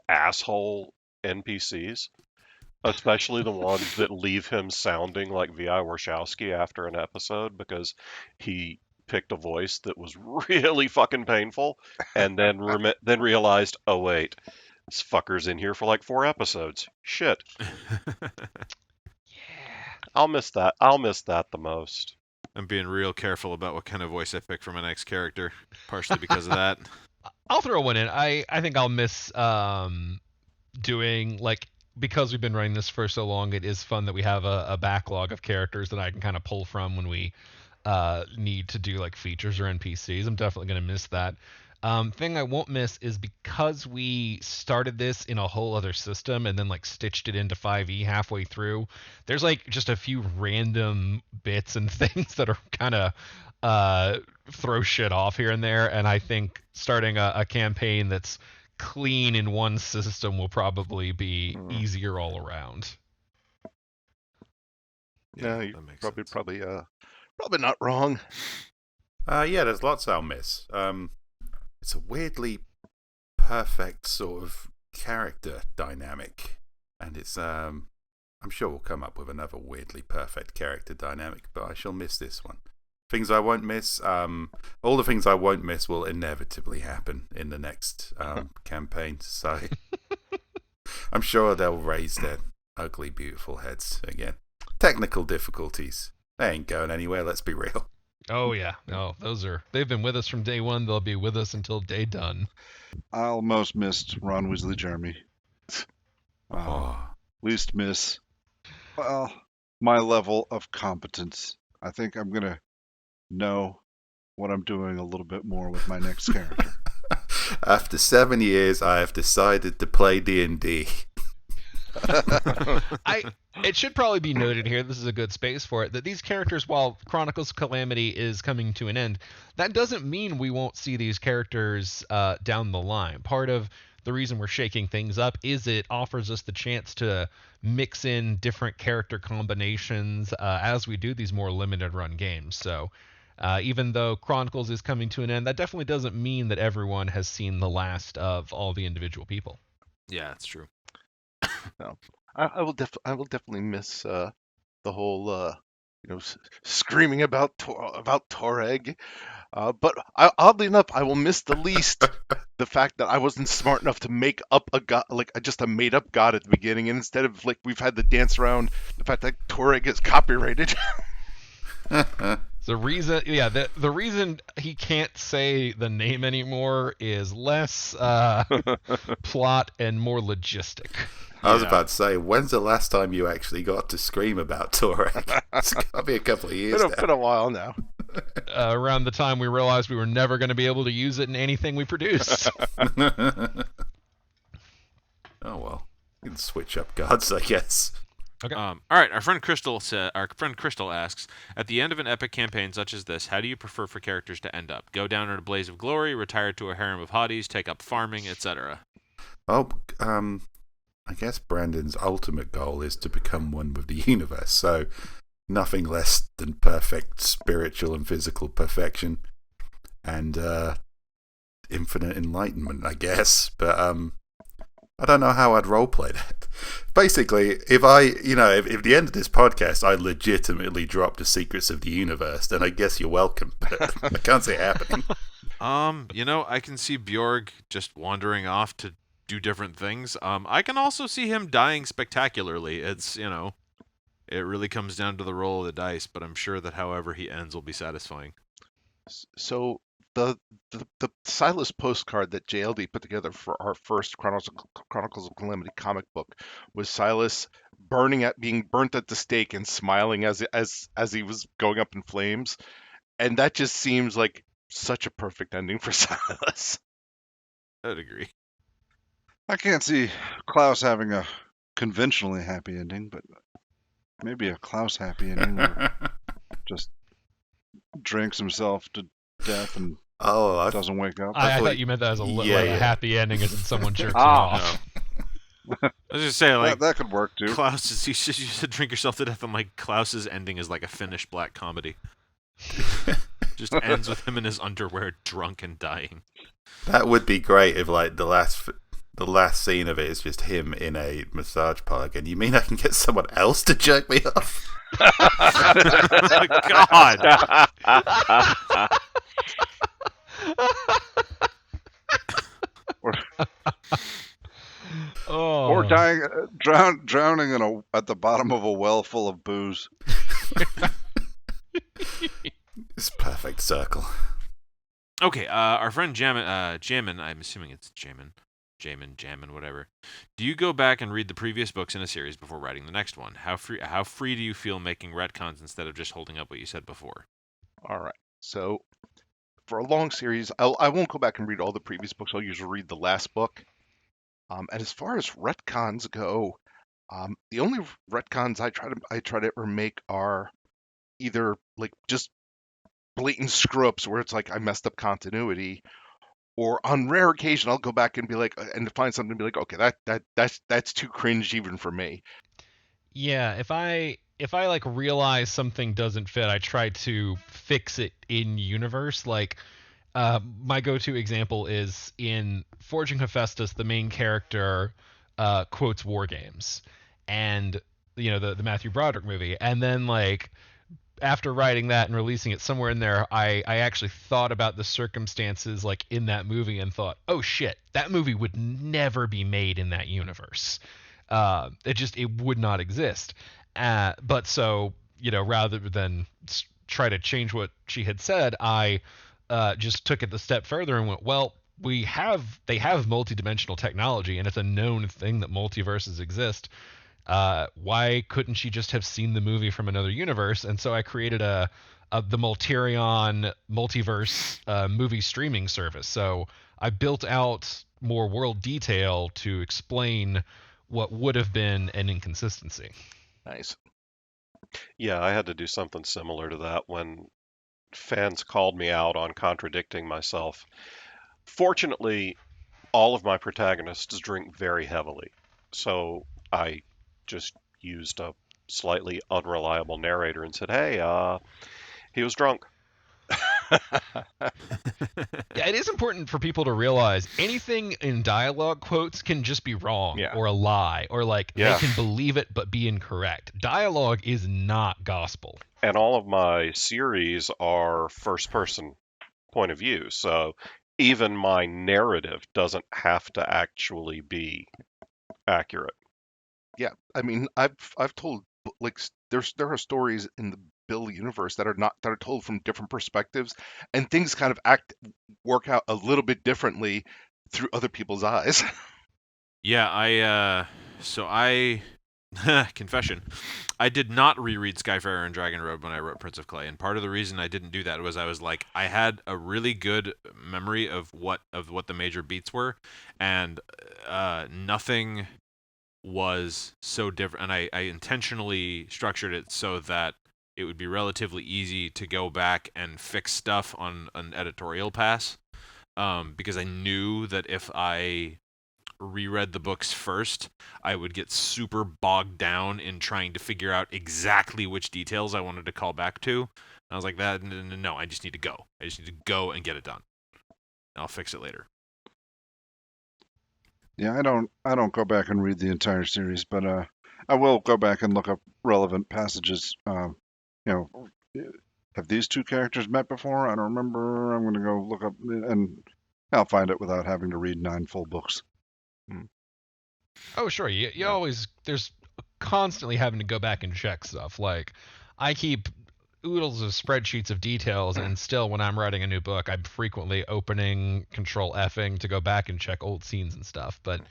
asshole NPCs, especially the ones that leave him sounding like V.I. Warshawski after an episode because he picked a voice that was really fucking painful, and then realized, oh wait, this fucker's in here for like 4 episodes. Shit. I'll miss that. I'll miss that the most. I'm being real careful about what kind of voice I pick for my next character, partially because of that. I'll throw one in. I think I'll miss doing like because we've been running this for so long. It is fun that we have a backlog of characters that I can kind of pull from when we need to do like features or NPCs. I'm definitely gonna miss that. Thing I won't miss is because we started this in a whole other system and then like stitched it into 5e halfway through. There's like just a few random bits and things that are kind of throw shit off here and there, and I think starting a campaign that's clean in one system will probably be easier all around. Yeah, that you're makes probably sense. probably not wrong. Yeah, there's lots I'll miss. It's a weirdly perfect sort of character dynamic, and it's I'm sure we'll come up with another weirdly perfect character dynamic, but I shall miss this one. things I won't miss. All the things I won't miss will inevitably happen in the next campaign. So I'm sure they'll raise their ugly, beautiful heads again. Technical difficulties. They ain't going anywhere, let's be real. Oh yeah, no, they've been with us from day one. They'll be with us until day done. I'll most miss Ron Weasley Jeremy. Least miss, well, my level of competence. I think I'm going to know what I'm doing a little bit more with my next character. After 7 years, I have decided to play D&D. It should probably be noted here, this is a good space for it, that these characters, while Chronicles of Calamity is coming to an end, that doesn't mean we won't see these characters down the line. Part of the reason we're shaking things up is it offers us the chance to mix in different character combinations as we do these more limited run games. So even though Chronicles is coming to an end, that definitely doesn't mean that everyone has seen the last of all the individual people. Yeah, that's true. No. I will definitely miss the whole screaming about Toreg. But oddly enough, I will miss the least the fact that I wasn't smart enough to make up a god, just a made up god at the beginning, and instead of we've had to dance around the fact that Toreg is copyrighted. The reason he can't say the name anymore is less plot and more logistic. I was about to say, when's the last time you actually got to scream about Torek? It's got to be a couple of years It's been a while now. Around the time we realized we were never going to be able to use it in anything we produce. Oh well, you can switch up gods, I guess. Okay. All right. Our friend Crystal asks, at the end of an epic campaign such as this, how do you prefer for characters to end up? Go down in a blaze of glory, retire to a harem of hotties, take up farming, etc. Oh, I guess Brandon's ultimate goal is to become one with the universe, so nothing less than perfect spiritual and physical perfection, and infinite enlightenment, I guess. But I don't know how I'd roleplay that. Basically, if the end of this podcast I legitimately drop the secrets of the universe, then I guess you're welcome. But I can't see it happening. I can see Bjorg just wandering off to do different things. I can also see him dying spectacularly. It's, it really comes down to the roll of the dice, but I'm sure that however he ends will be satisfying. So the Silas postcard that JLD put together for our first Chronicles of Calamity comic book was Silas being burnt at the stake and smiling as he was going up in flames, and that just seems like such a perfect ending for Silas. I'd agree. I can't see Klaus having a conventionally happy ending, but maybe a Klaus happy ending where just drinks himself to death and doesn't wake up. I thought you meant that as a happy ending, as in someone jerks him off. I was just saying, that could work too. Klaus, you should drink yourself to death, and Klaus's ending is like a Finnish black comedy. Just ends with him in his underwear, drunk and dying. That would be great if the last scene of it is just him in a massage parlor. And you mean I can get someone else to jerk me off? God. Or dying, drowning at the bottom of a well full of booze. It's a perfect circle. Okay, our friend Jamin, I'm assuming it's Jamin, whatever. Do you go back and read the previous books in a series before writing the next one? How free do you feel making retcons instead of just holding up what you said before? All right. So for a long series, I won't go back and read all the previous books. I'll usually read the last book. And as far as retcons go, the only retcons I try to ever make are either just blatant screw-ups where it's I messed up continuity, or on rare occasion I'll go back and be and find something and be okay, that's too cringe even for me. Yeah, if I realize something doesn't fit, I try to fix it in universe. My go-to example is in Forging Hephaestus, the main character quotes war games, and the Matthew Broderick movie, and then after writing that and releasing it, somewhere in there, I actually thought about the circumstances like in that movie and thought, oh shit, that movie would never be made in that universe. It would not exist. But so, rather than try to change what she had said, I just took it the step further and went, well, they have multidimensional technology, and it's a known thing that multiverses exist. Why couldn't she just have seen the movie from another universe? And so I created the Multirion multiverse movie streaming service. So I built out more world detail to explain what would have been an inconsistency. Nice. Yeah, I had to do something similar to that when fans called me out on contradicting myself. Fortunately, all of my protagonists drink very heavily, so I just used a slightly unreliable narrator and said, "Hey, he was drunk." Yeah, it is important for people to realize anything in dialogue quotes can just be wrong Yeah. or a lie, or like Yeah. they can believe it but be incorrect. Dialogue is not gospel. And all of my series are first-person point of view, so even my narrative doesn't have to actually be accurate. Yeah, I mean, I've told like there are stories in the Bill universe that are told from different perspectives, and things kind of work out a little bit differently through other people's eyes. Yeah, I confession, I did not reread Skyfarer and Dragon Road when I wrote Prince of Clay, and part of the reason I didn't do that was I was like, I had a really good memory of what the major beats were, and nothing was so different, and I intentionally structured it so that it would be relatively easy to go back and fix stuff on an editorial pass, because I knew that if I reread the books first, I would get super bogged down in trying to figure out exactly which details I wanted to call back to. And I was like, no, I just need to go. I just need to go and get it done. I'll fix it later. Yeah, I don't go back and read the entire series, but I will go back and look up relevant passages. You know, have these two characters met before? I don't remember. I'm going to go look up, and I'll find it without having to read 9 full books. Oh, sure. You always, there's constantly having to go back and check stuff. Like, I keep oodles of spreadsheets of details, and still, when I'm writing a new book, I'm frequently opening Control Fing to go back and check old scenes and stuff. But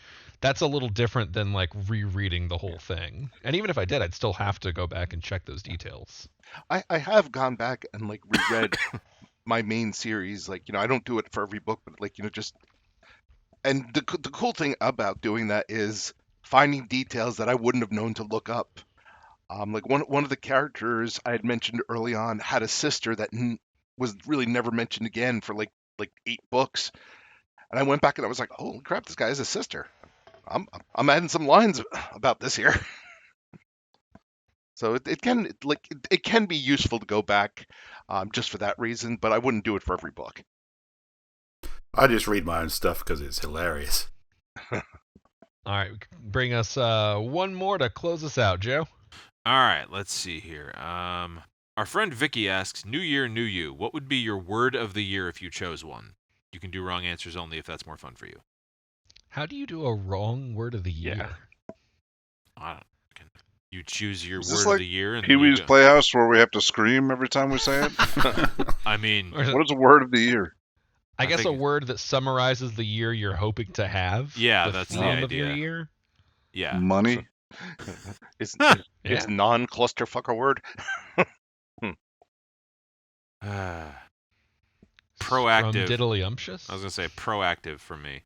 that's a little different than like rereading the whole thing. And even if I did, I'd still have to go back and check those details. I have gone back and like reread my main series. Like, I don't do it for every book, but like, just. And the cool thing about doing that is finding details that I wouldn't have known to look up. Like one of the characters I had mentioned early on had a sister that was really never mentioned again for like 8 books, and I went back and I was like, holy crap, this guy has a sister. I'm adding some lines about this here. So it can be useful to go back just for that reason, but I wouldn't do it for every book. I just read my own stuff because it's hilarious. All right, bring us one more to close us out, Joe. All right, let's see here. Our friend Vicky asks, New Year, New You. What would be your word of the year if you chose one? You can do wrong answers only if that's more fun for you. How do you do a wrong word of the year? Yeah. I don't. You choose your Is this word like of the year, and Pee Wee's Playhouse where we have to scream every time we say it? I mean, What is a word of the year? I guess a think- word that summarizes the year you're hoping to have. Yeah, the that's the theme of your idea. year. yeah. Money? It's Yeah. non-clusterfucker word. From Proactive. diddlyumptious. I was gonna say proactive for me.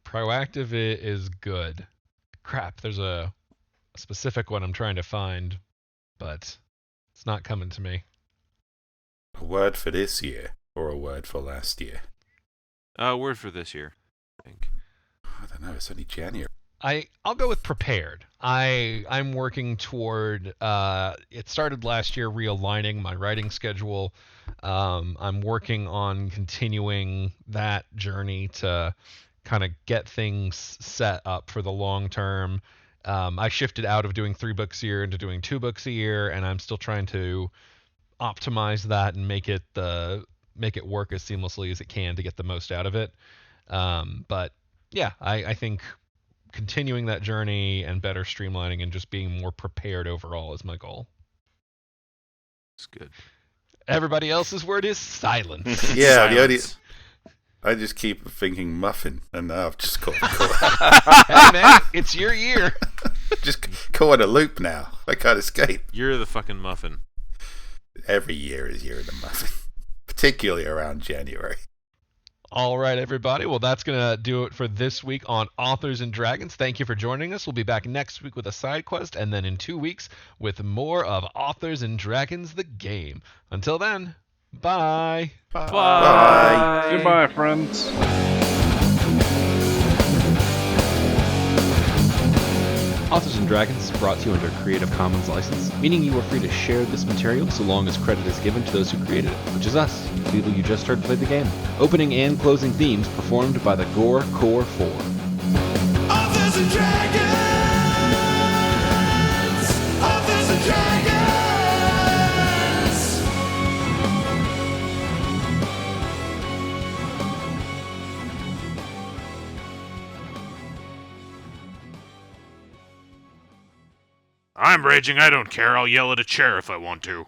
Proactive is good. Crap, there's a specific one I'm trying to find, but it's not coming to me. A word for this year or a word for last year? Word for this year, I think. I don't know. It's only January. I'll go with prepared. I'm working toward. It started last year realigning my writing schedule. I'm working on continuing that journey to kind of get things set up for the long term. I shifted out of doing 3 books a year into doing 2 books a year, and I'm still trying to optimize that and make it work as seamlessly as it can to get the most out of it. But yeah, I think continuing that journey and better streamlining and just being more prepared overall is my goal. It's good. Everybody else's word is silence. Yeah, Silence. I just keep thinking muffin, and now I've just got Hey man, it's your year. just caught a loop now. I can't escape. You're the fucking muffin. Every year is year of the muffin, particularly around January. All right, everybody. Well, that's going to do it for this week on Authors and Dragons. Thank you for joining us. We'll be back next week with a side quest, and then in 2 weeks with more of Authors and Dragons, the game. Until then, bye. Bye. Goodbye, friends. Authors and Dragons is brought to you under a Creative Commons license, meaning you are free to share this material so long as credit is given to those who created it, which is us, the people you just heard play the game. Opening and closing themes performed by the Gore Core 4. Authors and Dragons! Authors and Dragons! I'm raging. I don't care. I'll yell at a chair if I want to.